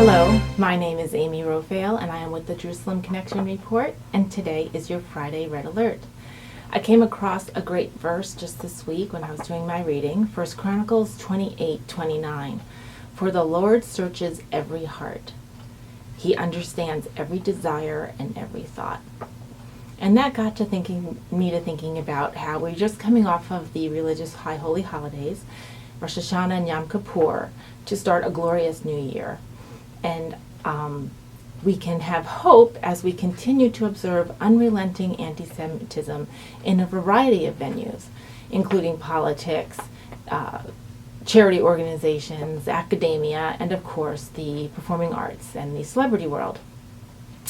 Hello, my name is Amy Rofail and I am with the Jerusalem Connection Report, and today is your Friday Red Alert. I came across a great verse just this week when I was doing my reading, 1 Chronicles 28:29. For the Lord searches every heart. He understands every desire and every thought. And that got to me to thinking about how we're just coming off of the religious high holy holidays, Rosh Hashanah and Yom Kippur, to start a glorious new year. And we can have hope as we continue to observe unrelenting anti-Semitism in a variety of venues, including politics, charity organizations, academia, and of course the performing arts and the celebrity world.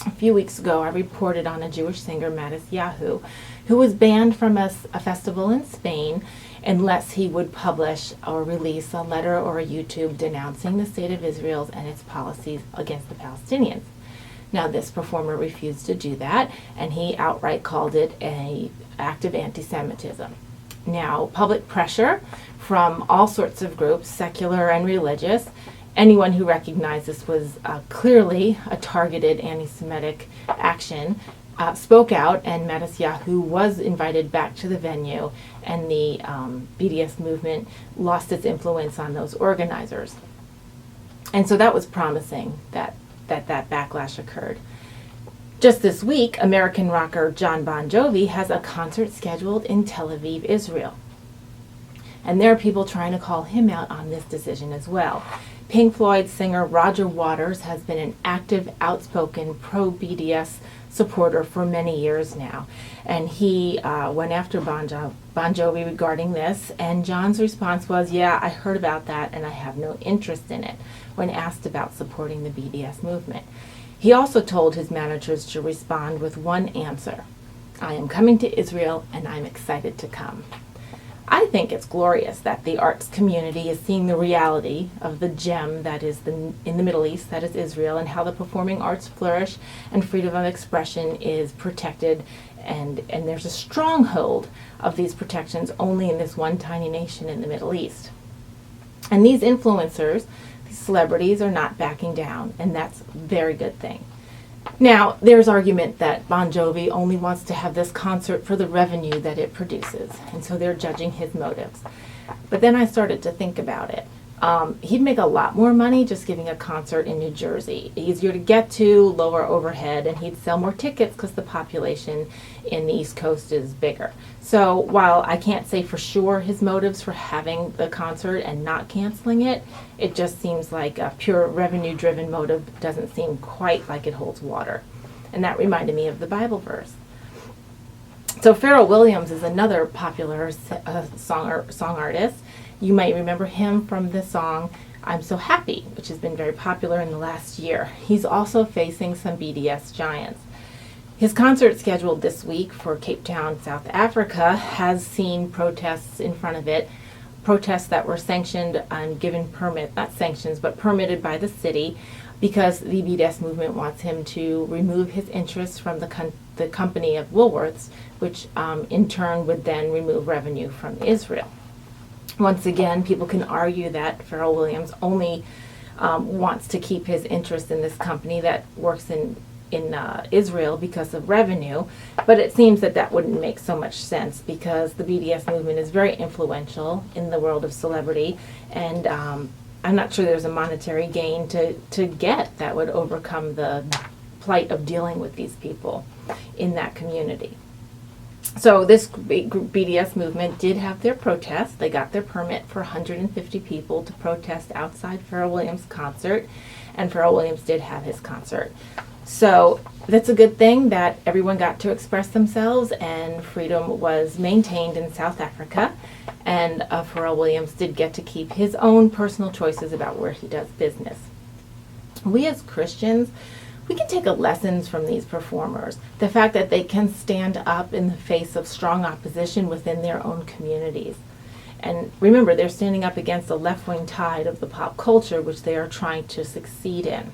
A few weeks ago I reported on a Jewish singer, Matisyahu, who was banned from a festival in Spain unless he would publish or release a letter or a YouTube denouncing the state of Israel and its policies against the Palestinians. Now, this performer refused to do that, and he outright called it an act of anti-Semitism. Now, public pressure from all sorts of groups, secular and religious, anyone who recognized this was clearly a targeted anti-Semitic action, spoke out, and Matisyahu was invited back to the venue, and the BDS movement lost its influence on those organizers. And so that was promising that backlash occurred. Just this week, American rocker Jon Bon Jovi has a concert scheduled in Tel Aviv, Israel. And there are people trying to call him out on this decision as well. Pink Floyd singer Roger Waters has been an active, outspoken pro-BDS supporter for many years now. And he went after Bon Jovi regarding this, and John's response was, "Yeah, I heard about that and I have no interest in it," when asked about supporting the BDS movement. He also told his managers to respond with one answer: "I am coming to Israel and I'm excited to come." I think it's glorious that the arts community is seeing the reality of the gem that is in the Middle East, that is Israel, and how the performing arts flourish and freedom of expression is protected, and there's a stronghold of these protections only in this one tiny nation in the Middle East. And these influencers, these celebrities, are not backing down, and that's a very good thing. Now, there's argument that Bon Jovi only wants to have this concert for the revenue that it produces, and so they're judging his motives. But then I started to think about it. He'd make a lot more money just giving a concert in New Jersey. Easier to get to, lower overhead, and he'd sell more tickets because the population in the East Coast is bigger. So while I can't say for sure his motives for having the concert and not canceling it, it just seems like a pure revenue-driven motive. Doesn't seem quite like it holds water. And that reminded me of the Bible verse. So Pharrell Williams is another popular song artist. You might remember him from the song "I'm So Happy," which has been very popular in the last year. He's also facing some BDS giants. His concert scheduled this week for Cape Town, South Africa, has seen protests in front of it, protests that were sanctioned and given not sanctions, but permitted by the city, because the BDS movement wants him to remove his interests from the company of Woolworths, which in turn would then remove revenue from Israel. Once again, people can argue that Pharrell Williams only wants to keep his interest in this company that works in Israel because of revenue, but it seems that wouldn't make so much sense, because the BDS movement is very influential in the world of celebrity, and I'm not sure there's a monetary gain to get that would overcome the plight of dealing with these people in that community. So this BDS movement did have their protest. They got their permit for 150 people to protest outside Pharrell Williams' concert, and Pharrell Williams did have his concert. So that's a good thing that everyone got to express themselves, and freedom was maintained in South Africa, and Pharrell Williams did get to keep his own personal choices about where he does business. We as Christians, we can take lessons from these performers. The fact that they can stand up in the face of strong opposition within their own communities. And remember, they're standing up against the left-wing tide of the pop culture, which they are trying to succeed in.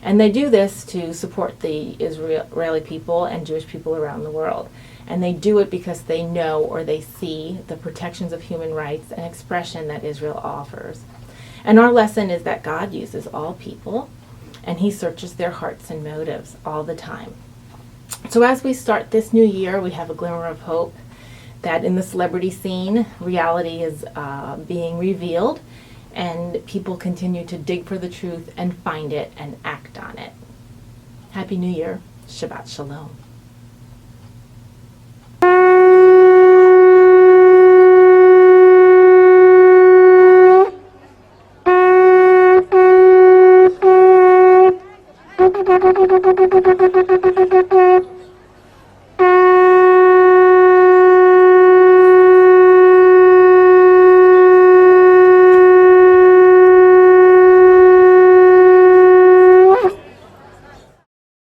And they do this to support the Israeli people and Jewish people around the world. And they do it because they know or they see the protections of human rights and expression that Israel offers. And our lesson is that God uses all people, and He searches their hearts and motives all the time. So as we start this new year, we have a glimmer of hope that in the celebrity scene, reality is being revealed, and people continue to dig for the truth and find it and act on it. Happy New Year. Shabbat Shalom.